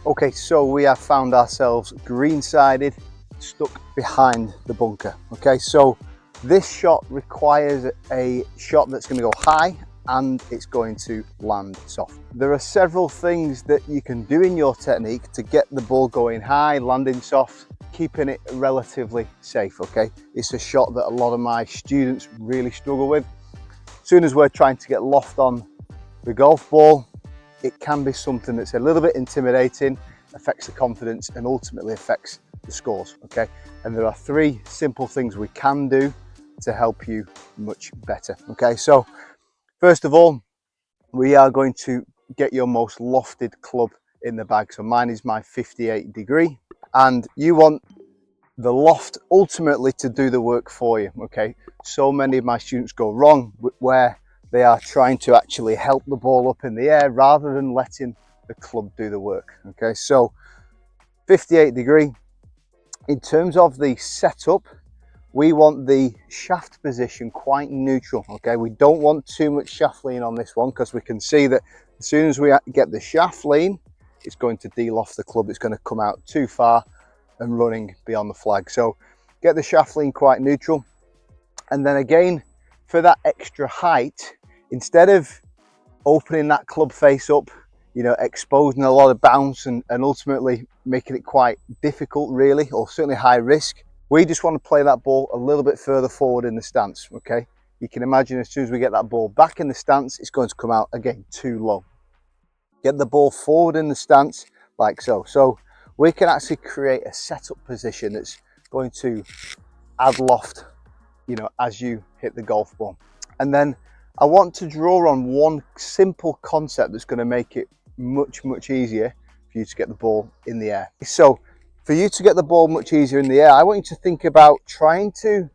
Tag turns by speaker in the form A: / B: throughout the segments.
A: Okay, so we have found ourselves green-sided, stuck behind the bunker. Okay, so this shot requires a shot that's going to go high and it's going to land soft. There are several things that you can do in your technique to get the ball going high, landing soft, keeping it relatively safe. Okay, it's a shot that a lot of my students really struggle with. As soon as we're trying to get loft on the golf ball, it can be something that's a little bit intimidating, affects the confidence and ultimately affects the scores. Okay, and there are 3 simple things we can do to help you much better. Okay, so first of all, we are going to get your most lofted club in the bag. So mine is my 58 degree, and you want the loft ultimately to do the work for you. Okay, so many of my students go wrong where they are trying to actually help the ball up in the air rather than letting the club do the work. Okay, so 58 degree. In terms of the setup, we want the shaft position quite neutral. Okay, we don't want too much shaft lean on this one because we can see that as soon as we get the shaft lean, it's going to de-loft the club. It's going to come out too far and running beyond the flag. So get the shaft lean quite neutral. And then again, for that extra height, instead of opening that club face up, you know, exposing a lot of bounce and ultimately making it quite difficult really, or certainly high risk, we just want to play that ball a little bit further forward in the stance. Okay, you can imagine as soon as we get that ball back in the stance, it's going to come out again too low. Get the ball forward in the stance like so. So we can actually create a setup position that's going to add loft, you know, as you hit the golf ball. And then I want to draw on one simple concept that's going to make it much easier for you to get the ball in the air. So for you to get the ball much easier in the air, I want you to think about trying to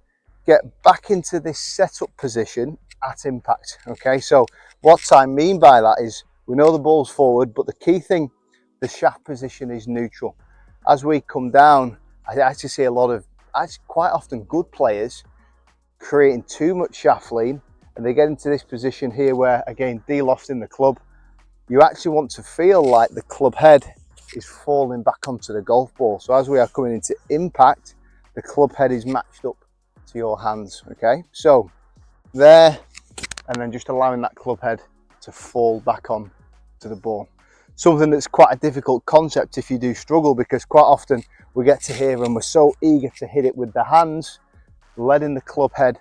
A: get back into this setup position at impact. Okay, so what I mean by that is we know the ball's forward, but the key thing, the shaft position is neutral. As we come down, I actually see a lot of, actually quite often, good players creating too much shaft lean, and they get into this position here where, again, de-lofting the club. You actually want to feel like the club head is falling back onto the golf ball. So as we are coming into impact, the club head is matched up to your hands. Okay, so there, and then just allowing that club head to fall back on to the ball. Something that's quite a difficult concept if you do struggle, because quite often we get to here and we're so eager to hit it with the hands. Letting the club head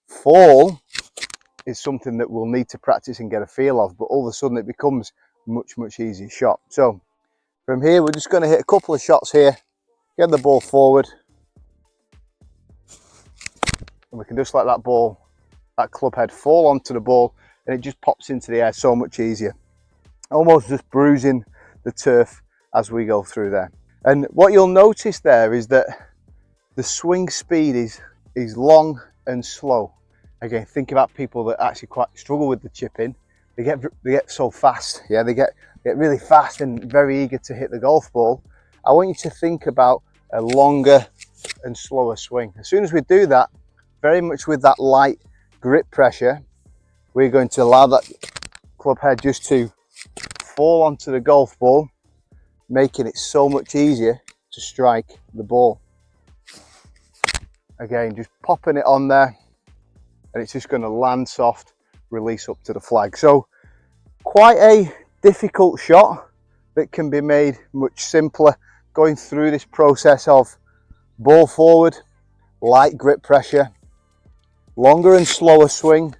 A: fall is something that we'll need to practice and get a feel of, but all of a sudden it becomes much easier shot. So from here, we're just going to hit a couple of shots here, get the ball forward, and we can just let that ball, that club head, fall onto the ball, and it just pops into the air so much easier, almost just bruising the turf as we go through there. And what you'll notice there is that the swing speed is long and slow. Again, think about people that actually quite struggle with the chip in. They get so fast. Yeah, they get really fast and very eager to hit the golf ball. I want you to think about a longer and slower swing. As soon as we do that, very much with that light grip pressure, we're going to allow that club head just to fall onto the golf ball, making it so much easier to strike the ball. Again, just popping it on there, and it's just going to land soft, release up to the flag. So quite a difficult shot that can be made much simpler, going through this process of ball forward, light grip pressure, longer and slower swing,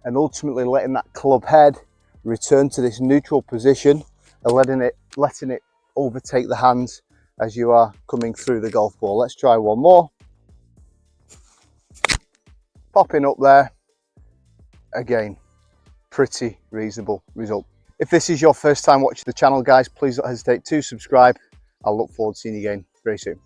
A: and ultimately letting that club head return to this neutral position and letting it overtake the hands as you are coming through the golf ball. Let's try one more. Popping up there, again, pretty reasonable result. If this is your first time watching the channel, guys, please don't hesitate to subscribe. I'll look forward to seeing you again very soon.